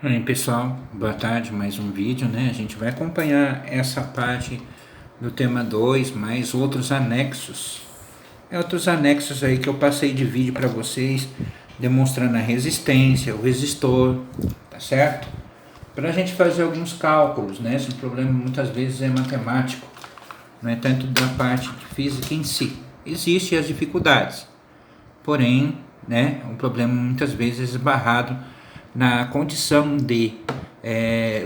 Aí pessoal, boa tarde, mais um vídeo, né? A gente vai acompanhar essa parte do tema 2, mais outros anexos. Outros anexos aí que eu passei de vídeo para vocês, demonstrando a resistência, o resistor, tá certo? Para a gente fazer alguns cálculos, né? Esse problema muitas vezes é matemático, não é tanto da parte de física em si. Existem as dificuldades, porém, né? Um problema muitas vezes esbarrado na condição de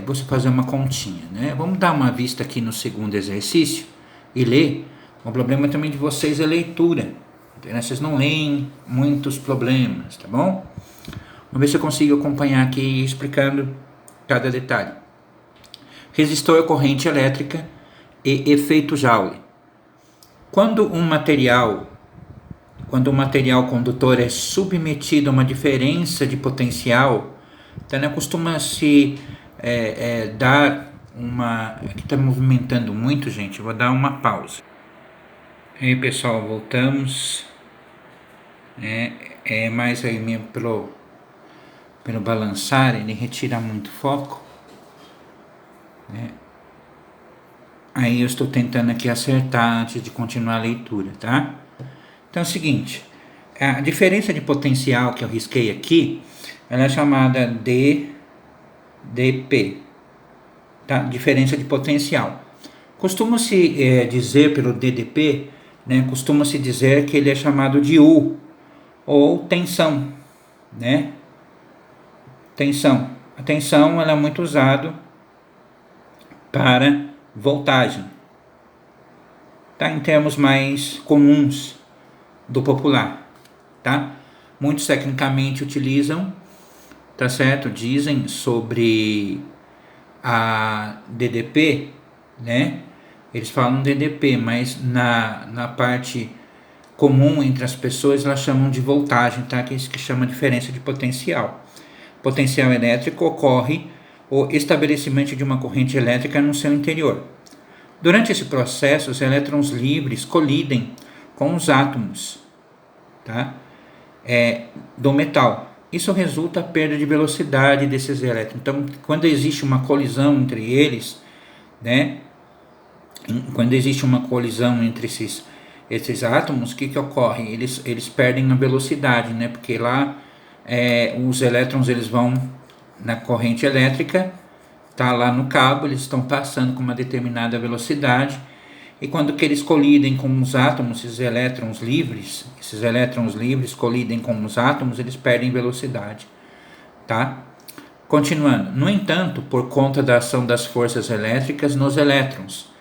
você fazer uma continha, né? Vamos dar uma vista aqui no segundo exercício e ler. O problema também de vocês é leitura. Vocês não leem muitos problemas, tá bom? Vamos ver se eu consigo acompanhar aqui explicando cada detalhe. Resistor, corrente elétrica e efeito Joule. Quando um material condutor é submetido a uma diferença de potencial, então costuma-se dar uma... Aqui está movimentando muito, gente, eu vou dar uma pausa. E aí pessoal, voltamos. Mais aí mesmo pelo balançar, ele retira muito foco, né? Aí eu estou tentando aqui acertar antes de continuar a leitura, tá? Então é o seguinte, a diferença de potencial que eu risquei aqui, ela é chamada de dp, tá? Diferença de potencial. Costuma-se dizer pelo DDP, né? Costuma-se dizer que ele é chamado de U, ou tensão, né? Tensão. A tensão ela é muito usada para voltagem, tá? Em termos mais comuns do popular, tá? Muitos tecnicamente utilizam, tá certo? Dizem sobre a DDP, né? Eles falam DDP, mas na parte comum entre as pessoas elas chamam de voltagem, tá? Que é isso que chama diferença de potencial. Potencial elétrico ocorre o estabelecimento de uma corrente elétrica no seu interior. Durante esse processo, os elétrons livres colidem com os átomos, tá? Do metal. Isso resulta a perda de velocidade desses elétrons. Então, quando existe uma colisão entre eles, né? Quando existe uma colisão entre esses átomos, o que ocorre? Eles perdem a velocidade, né? Porque lá os elétrons eles vão na corrente elétrica, tá lá no cabo, eles estão passando com uma determinada velocidade, e quando que eles colidem com os átomos, esses elétrons livres colidem com os átomos, eles perdem velocidade, tá? Continuando, no entanto, por conta da ação das forças elétricas nos elétrons,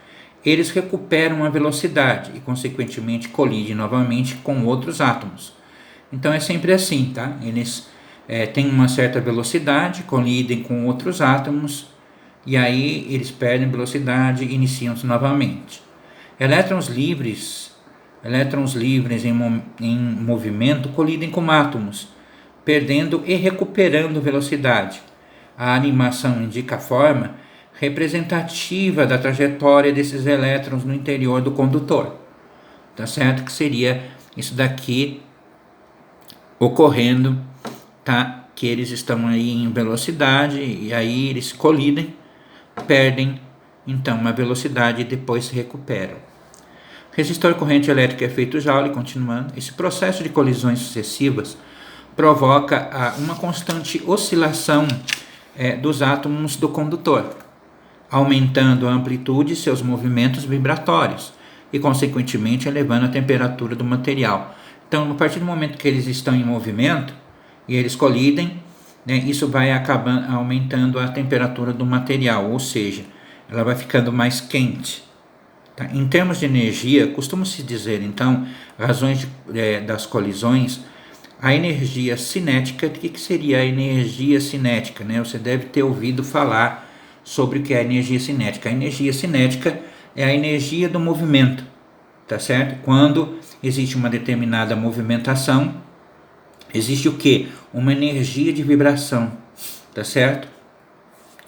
eles recuperam a velocidade e consequentemente colidem novamente com outros átomos. Então é sempre assim, tá? Eles têm uma certa velocidade, colidem com outros átomos, e aí eles perdem velocidade e iniciam-se novamente. Elétrons livres em movimento colidem com átomos, perdendo e recuperando velocidade. A animação indica a forma representativa da trajetória desses elétrons no interior do condutor. Tá certo? Que seria isso daqui ocorrendo, tá? Que eles estão aí em velocidade e aí eles colidem, perdem então uma velocidade e depois se recuperam. Resistor, corrente elétrica e efeito Joule, continuando. Esse processo de colisões sucessivas provoca uma constante oscilação dos átomos do condutor, aumentando a amplitude de seus movimentos vibratórios e, consequentemente, elevando a temperatura do material. Então, a partir do momento que eles estão em movimento e eles colidem, né, isso vai acabando aumentando a temperatura do material, ou seja, ela vai ficando mais quente. Tá? Em termos de energia, costuma-se dizer, então, razões das colisões, a energia cinética. O que seria a energia cinética? Né? Você deve ter ouvido falar sobre o que é a energia cinética. A energia cinética é a energia do movimento, tá certo? Quando existe uma determinada movimentação, existe o quê? Uma energia de vibração, tá certo?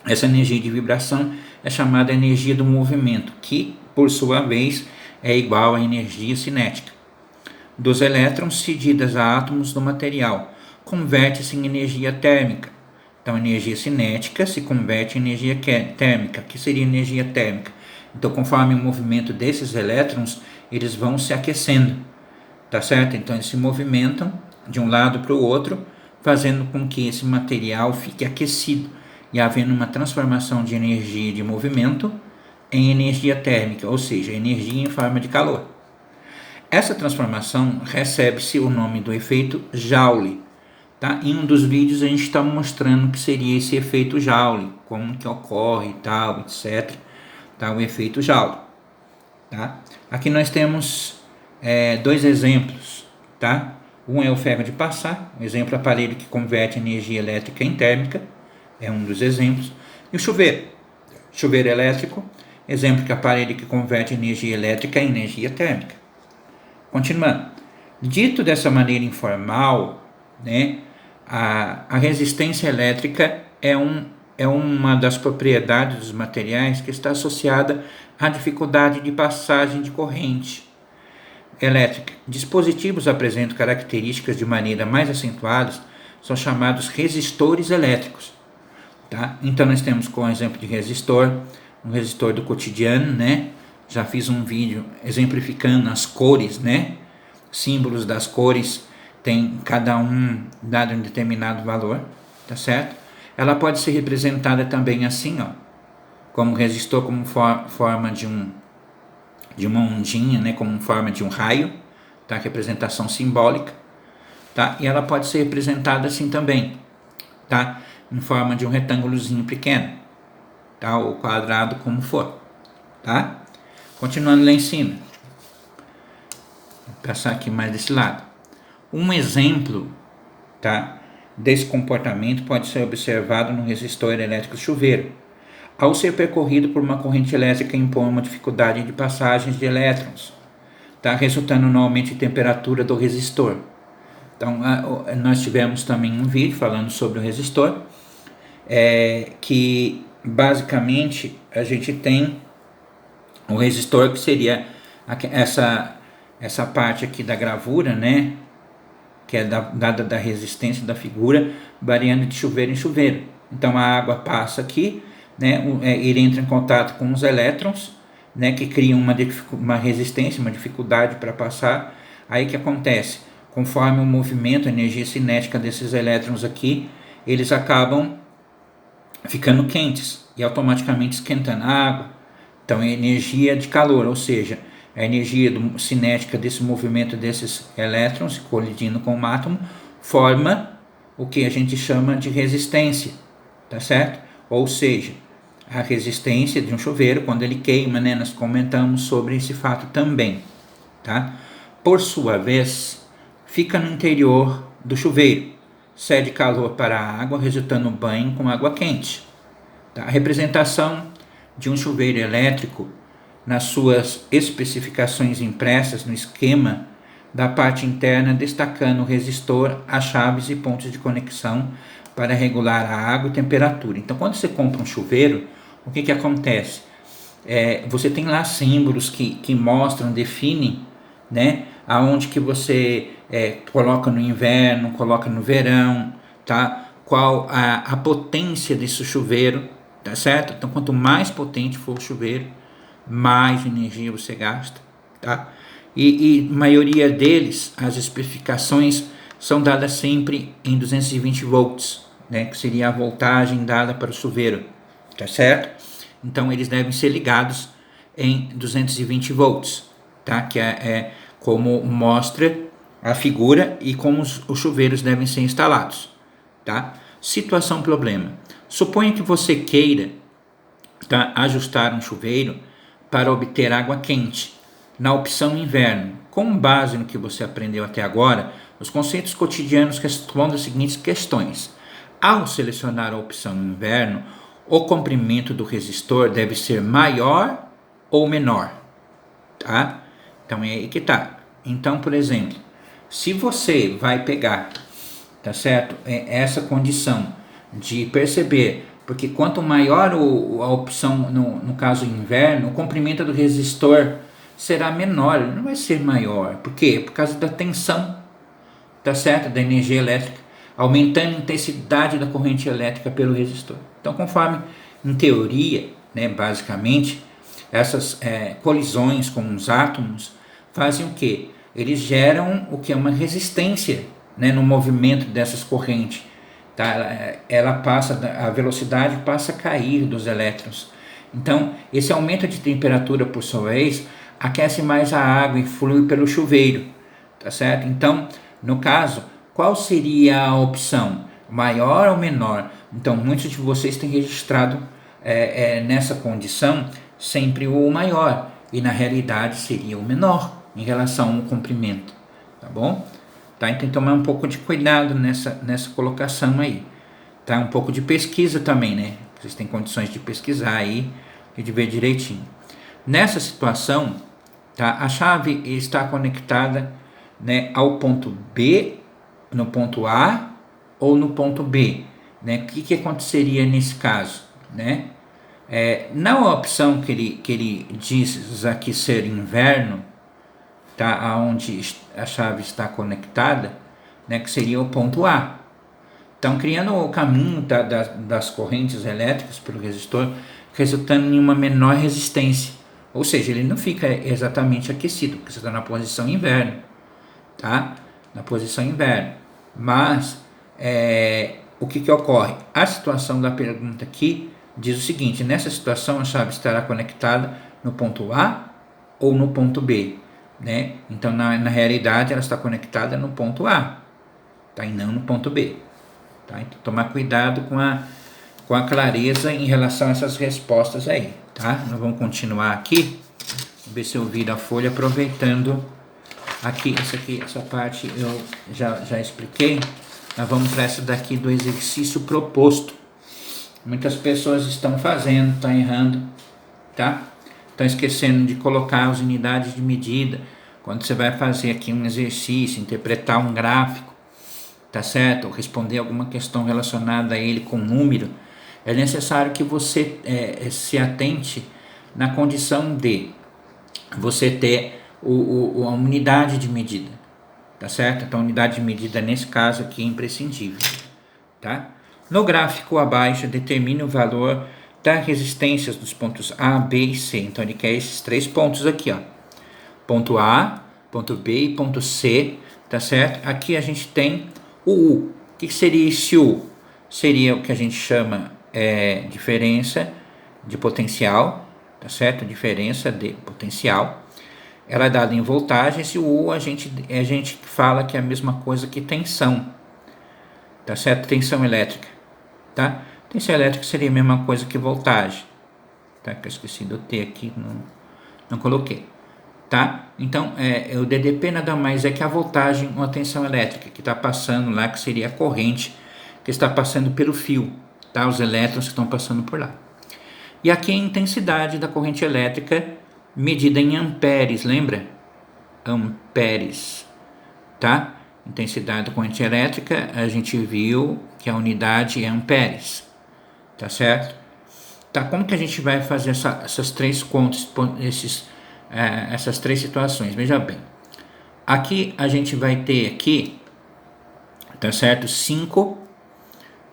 Essa energia de vibração é chamada energia do movimento, que, por sua vez, é igual à energia cinética. Dos elétrons cedidas a átomos do material, converte-se em energia térmica, Então, energia cinética se converte em energia térmica. O que seria energia térmica? Então, conforme o movimento desses elétrons, eles vão se aquecendo, tá certo? Então, eles se movimentam de um lado para o outro, fazendo com que esse material fique aquecido e havendo uma transformação de energia de movimento em energia térmica, ou seja, energia em forma de calor. Essa transformação recebe-se o nome do efeito Joule. Tá? Em um dos vídeos a gente está mostrando o que seria esse efeito Joule, como que ocorre e tal, etc. Tá? O efeito Joule. Tá? Aqui nós temos dois exemplos. Tá? Um é o ferro de passar, um exemplo, aparelho que converte energia elétrica em térmica, é um dos exemplos. E o chuveiro elétrico, exemplo, que aparelho que converte energia elétrica em energia térmica. Continuando, dito dessa maneira informal, né, a resistência elétrica é uma das propriedades dos materiais que está associada à dificuldade de passagem de corrente elétrica. Dispositivos apresentam características de maneira mais acentuadas, são chamados resistores elétricos. Tá? Então nós temos como exemplo de resistor, um resistor do cotidiano, né? Já fiz um vídeo exemplificando as cores, né? Símbolos das cores, tem cada um dado um determinado valor, tá certo? Ela pode ser representada também assim, ó, como resistor, como forma de uma ondinha, né? Como forma de um raio, tá? Representação simbólica, tá? E ela pode ser representada assim também, tá? Em forma de um retângulozinho pequeno, tá? Ou quadrado, como for, tá? Continuando lá em cima, vou passar aqui mais desse lado. Um exemplo, tá, desse comportamento pode ser observado no resistor elétrico chuveiro. Ao ser percorrido por uma corrente elétrica, impõe uma dificuldade de passagens de elétrons, tá, resultando no aumento de temperatura do resistor. Então, nós tivemos também um vídeo falando sobre o resistor, que basicamente a gente tem o resistor, que seria essa parte aqui da gravura, né, que é dada da resistência da figura, variando de chuveiro em chuveiro. Então a água passa aqui, né, ele entra em contato com os elétrons, né, que criam uma resistência, uma dificuldade para passar. Aí que acontece? Conforme o movimento, a energia cinética desses elétrons aqui, eles acabam ficando quentes e automaticamente esquentando a água. Então é energia de calor, ou seja, a energia cinética desse movimento desses elétrons colidindo com o átomo forma o que a gente chama de resistência, tá certo? Ou seja, a resistência de um chuveiro quando ele queima, né? Nós comentamos sobre esse fato também, tá? Por sua vez, fica no interior do chuveiro, cede calor para a água, resultando no banho com água quente. Tá? A representação de um chuveiro elétrico nas suas especificações impressas no esquema da parte interna, destacando o resistor, as chaves e pontos de conexão para regular a água e temperatura. Então, quando você compra um chuveiro, o que acontece? Você tem lá símbolos que mostram, definem, né, aonde que você coloca no inverno, coloca no verão, tá? Qual a potência desse chuveiro, tá certo? Então, quanto mais potente for o chuveiro, mais energia você gasta, tá? E maioria deles, as especificações são dadas sempre em 220 volts, né? Que seria a voltagem dada para o chuveiro, tá certo? Então, eles devem ser ligados em 220 volts, tá? Que é como mostra a figura e como os chuveiros devem ser instalados, tá? Situação problema. Suponha que você queira, tá, ajustar um chuveiro para obter água quente na opção inverno. Com base no que você aprendeu até agora, os conceitos cotidianos respondem as seguintes questões. Ao selecionar a opção inverno, o comprimento do resistor deve ser maior ou menor, tá? Então é aí que tá. Então, por exemplo, se você vai pegar, tá certo? Essa condição de perceber, porque quanto maior a opção, no caso inverno, o comprimento do resistor será menor, não vai ser maior. Por quê? Por causa da tensão, tá certo? Da energia elétrica. aumentando a intensidade da corrente elétrica pelo resistor. Então, conforme, em teoria, né, basicamente, essas colisões com os átomos fazem o quê? Eles geram o que é uma resistência, né, no movimento dessas correntes. Tá? Ela passa, a velocidade passa a cair dos elétrons. Então, esse aumento de temperatura, por sua vez, aquece mais a água e flui pelo chuveiro, tá certo? Então, no caso, qual seria a opção? Maior ou menor? Então, muitos de vocês têm registrado nessa condição sempre o maior, e na realidade seria o menor em relação ao comprimento, tá bom? Tá? Então, tem que tomar um pouco de cuidado nessa colocação aí, tá? Um pouco de pesquisa também, né? Vocês têm condições de pesquisar aí e de ver direitinho. Nessa situação, tá? A chave está conectada, né, ao ponto B, no ponto A ou no ponto B, né? O que aconteceria nesse caso, né? Na opção que ele diz aqui ser inverno, tá? Aonde a chave está conectada, né? Que seria o ponto A. Então, criando o caminho das correntes elétricas pelo resistor, resultando em uma menor resistência. Ou seja, ele não fica exatamente aquecido, porque você está na posição inverno, tá? Na posição inverno. Mas, o que ocorre? A situação da pergunta aqui diz o seguinte: nessa situação a chave estará conectada no ponto A ou no ponto B, né? Então, na realidade, ela está conectada no ponto A, tá? E não no ponto B. Tá? Então, tomar cuidado com a clareza em relação a essas respostas aí, tá? Nós vamos continuar aqui, ver se eu viro a folha, aproveitando aqui, essa parte eu já expliquei. Nós vamos para essa daqui do exercício proposto. Muitas pessoas estão fazendo, estão errando, tá? Estão esquecendo de colocar as unidades de medida. Quando você vai fazer aqui um exercício, interpretar um gráfico, tá certo? Ou responder alguma questão relacionada a ele com número, é necessário que você se atente na condição de você ter a unidade de medida, tá certo? Então, a unidade de medida nesse caso aqui é imprescindível, tá? No gráfico abaixo, determine o valor das resistências dos pontos A, B e C. Então, ele quer esses 3 pontos aqui, ó. Ponto A, ponto B e ponto C, tá certo? Aqui a gente tem o U. O que seria esse U? Seria o que a gente chama diferença de potencial, tá certo? Diferença de potencial. Ela é dada em voltagens, e o U a gente fala que é a mesma coisa que tensão, tá certo? Tensão elétrica, tá? Tensão elétrica seria a mesma coisa que voltagem, tá? Que eu esqueci do T aqui, não coloquei, tá? Então, o DDP nada mais é que a voltagem ou a tensão elétrica que está passando lá, que seria a corrente que está passando pelo fio, tá? Os elétrons que estão passando por lá. E aqui a intensidade da corrente elétrica medida em amperes, lembra? Amperes, tá? Intensidade da corrente elétrica, a gente viu que a unidade é amperes, tá certo? Tá, como que a gente vai fazer essas 3 contas, essas 3 situações? Veja bem, aqui a gente vai ter aqui, tá certo? 5,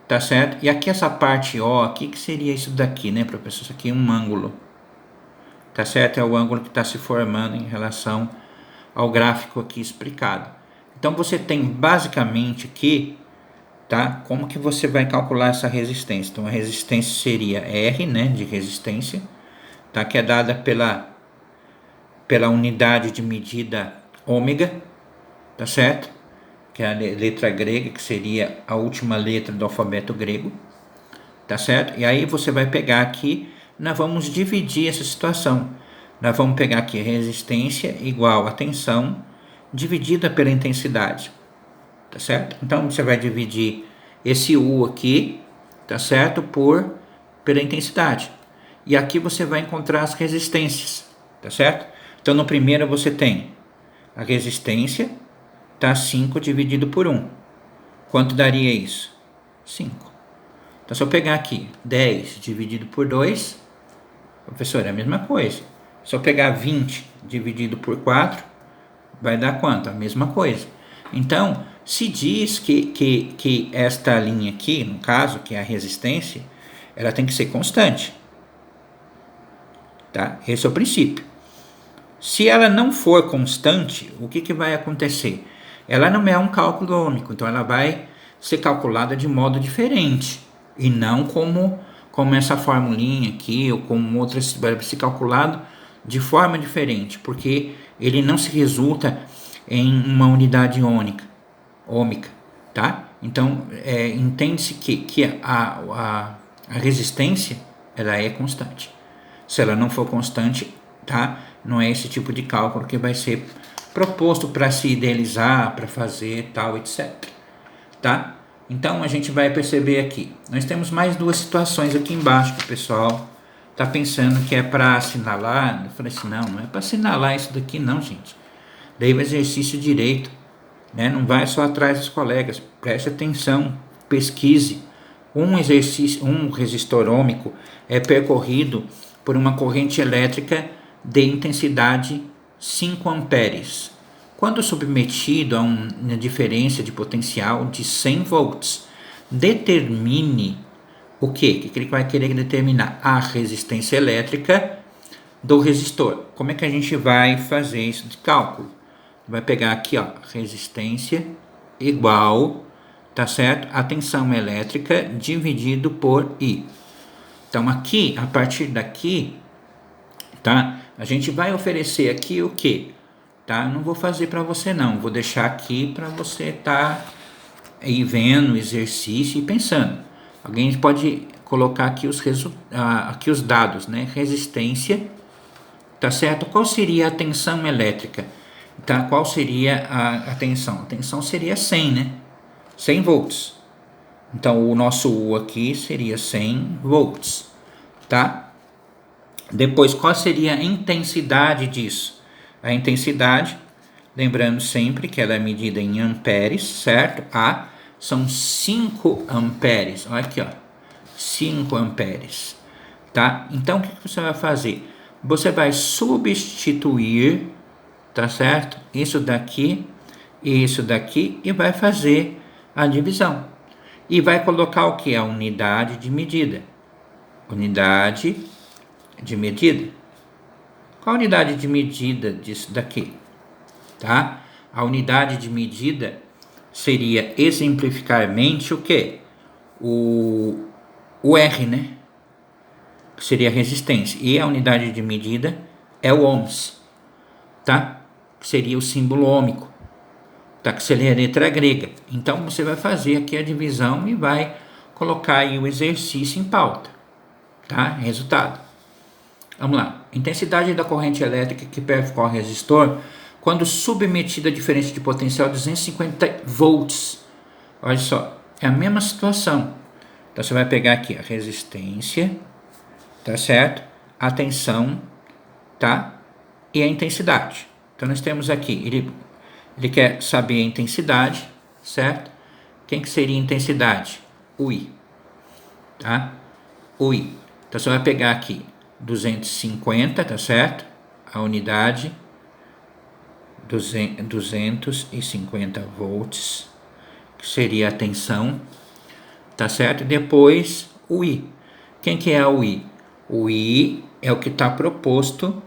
tá certo? E aqui essa parte O aqui, que seria isso daqui, né, professor? Isso aqui é um ângulo, tá certo? É o ângulo que está se formando em relação ao gráfico aqui explicado. Então, você tem basicamente aqui, tá? Como que você vai calcular essa resistência? Então, a resistência seria R, né, de resistência, tá? Que é dada pela unidade de medida ômega, tá certo? Que é a letra grega, que seria a última letra do alfabeto grego, tá certo? E aí você vai pegar aqui, nós vamos dividir essa situação. Nós vamos pegar aqui resistência igual a tensão dividida pela intensidade, tá certo? Então, você vai dividir esse U aqui, tá certo? Pela intensidade. E aqui você vai encontrar as resistências, tá certo? Então, no primeiro você tem a resistência, tá? 5 dividido por 1. Quanto daria isso? 5. Então, se eu pegar aqui 10 dividido por 2, professor, é a mesma coisa. Se eu pegar 20 dividido por 4, vai dar quanto? A mesma coisa. Então, Se diz que esta linha aqui, no caso, que é a resistência, ela tem que ser constante. Tá? Esse é o princípio. Se ela não for constante, o que vai acontecer? Ela não é um cálculo ômico, então ela vai ser calculada de modo diferente. E não como essa formulinha aqui, ou como outras, vai ser calculado de forma diferente, porque ele não se resulta em uma unidade ômica, tá? Então, entende-se que a resistência, ela é constante. Se ela não for constante, tá? Não é esse tipo de cálculo que vai ser proposto para se idealizar, para fazer tal, etc. Tá? Então, a gente vai perceber aqui. Nós temos mais duas situações aqui embaixo que o pessoal tá pensando que é para assinalar. Eu falei assim, não é para assinalar isso daqui não, gente. Daí o exercício direito, né? Não vai só atrás dos colegas. Preste atenção, pesquise. Um resistor ômico é percorrido por uma corrente elétrica de intensidade 5 amperes. Quando submetido a uma diferença de potencial de 100 volts, determine o quê? O que ele vai querer determinar? A resistência elétrica do resistor. Como é que a gente vai fazer isso de cálculo? Vai pegar aqui, ó, resistência igual, tá certo? A tensão elétrica dividido por I. Então aqui, a partir daqui, tá? A gente vai oferecer aqui o quê? Tá? Não vou fazer para você não, vou deixar aqui para você tá aí vendo o exercício e pensando. Alguém pode colocar aqui aqui os dados, né? Resistência, tá certo? Qual seria a tensão elétrica? Tá? Qual seria a tensão? A tensão seria 100, né? 100 volts. Então, o nosso U aqui seria 100 volts, tá? Depois, qual seria a intensidade disso? A intensidade, lembrando sempre que ela é medida em amperes, certo? A são 5 amperes. Olha aqui, ó. 5 amperes, tá? Então, o que você vai fazer? Você vai substituir, tá certo? Isso daqui e isso daqui e vai fazer a divisão. E vai colocar o que? A unidade de medida. Unidade de medida. Qual a unidade de medida disso daqui? Tá? A unidade de medida seria exemplificarmente o quê? O R, né? Que seria a resistência. E a unidade de medida é o ohms, tá? Que seria o símbolo ômico, tá? Que seria a letra grega. Então você vai fazer aqui a divisão e vai colocar aí o exercício em pauta, tá? Resultado. Vamos lá. Intensidade da corrente elétrica que percorre o resistor quando submetida a diferença de potencial de 250 volts. Olha só, é a mesma situação. Então você vai pegar aqui a resistência, tá certo? A tensão, tá? E a intensidade. Então nós temos aqui, ele quer saber a intensidade, certo? Quem que seria a intensidade? O I, tá? O I. Então você vai pegar aqui 250, tá certo? A unidade 250 volts, que seria a tensão, tá certo? Depois o I. Quem que é o I? O I é o que está proposto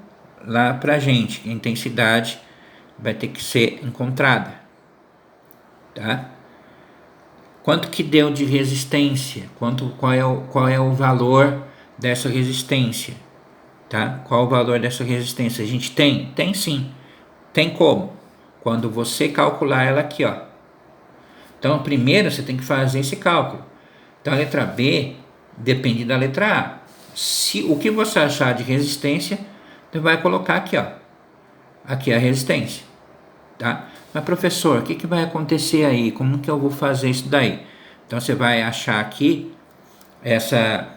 lá pra gente. A intensidade vai ter que ser encontrada, tá? Quanto que deu de resistência? Qual é o valor dessa resistência? Tá? Qual o valor dessa resistência? A gente tem? Tem sim. Tem como? Quando você calcular ela aqui, ó. Então, primeiro você tem que fazer esse cálculo. Então, a letra B depende da letra A. Se o que você achar de resistência, você vai colocar aqui, ó. Aqui é a resistência, tá? Mas, professor, o que vai acontecer aí? Como que eu vou fazer isso daí? Então, você vai achar aqui essa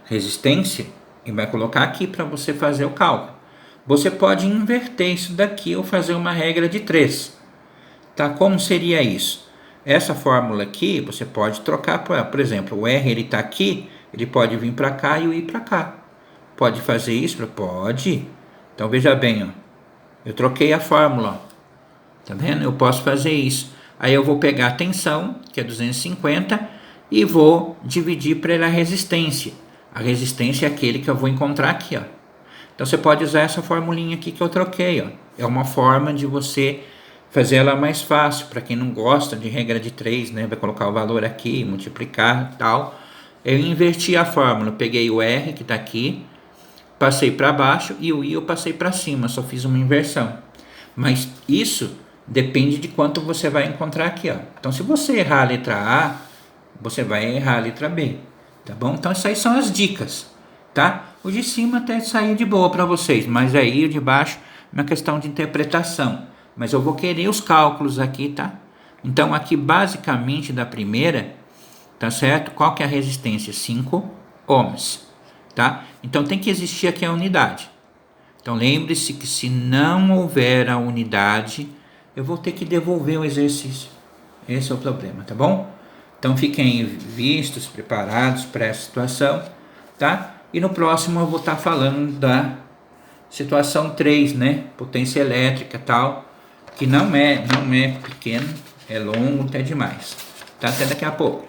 resistência e vai colocar aqui para você fazer o cálculo. Você pode inverter isso daqui ou fazer uma regra de 3. Tá? Como seria isso? Essa fórmula aqui, você pode trocar, por exemplo, o R ele está aqui, ele pode vir para cá e o I para cá. Pode fazer isso? Pode. Então, veja bem, ó. Eu troquei a fórmula. Ó. Tá vendo? Eu posso fazer isso. Aí eu vou pegar a tensão, que é 250, e vou dividir pela resistência. A resistência é aquele que eu vou encontrar aqui, ó. Então você pode usar essa formulinha aqui que eu troquei, ó. É uma forma de você fazer ela mais fácil. Para quem não gosta de regra de 3, né? Vai colocar o valor aqui, multiplicar e tal. Eu inverti a fórmula. Eu peguei o R que está aqui, passei para baixo, e o I eu passei para cima. Só fiz uma inversão. Mas isso depende de quanto você vai encontrar aqui, ó. Então se você errar a letra A, você vai errar a letra B. Tá bom? Então essas aí são as dicas, tá? O de cima até saiu de boa para vocês, mas aí o de baixo é uma questão de interpretação. Mas eu vou querer os cálculos aqui, tá? Então aqui basicamente da primeira, tá certo? Qual que é a resistência? 5 ohms, tá? Então tem que existir aqui a unidade. Então lembre-se que se não houver a unidade, eu vou ter que devolver o exercício. Esse é o problema, tá bom? Então fiquem vistos, preparados para essa situação, tá? E no próximo eu vou estar falando da situação 3, né? Potência elétrica e tal, que não é pequeno, é longo até demais. Tá? Até daqui a pouco.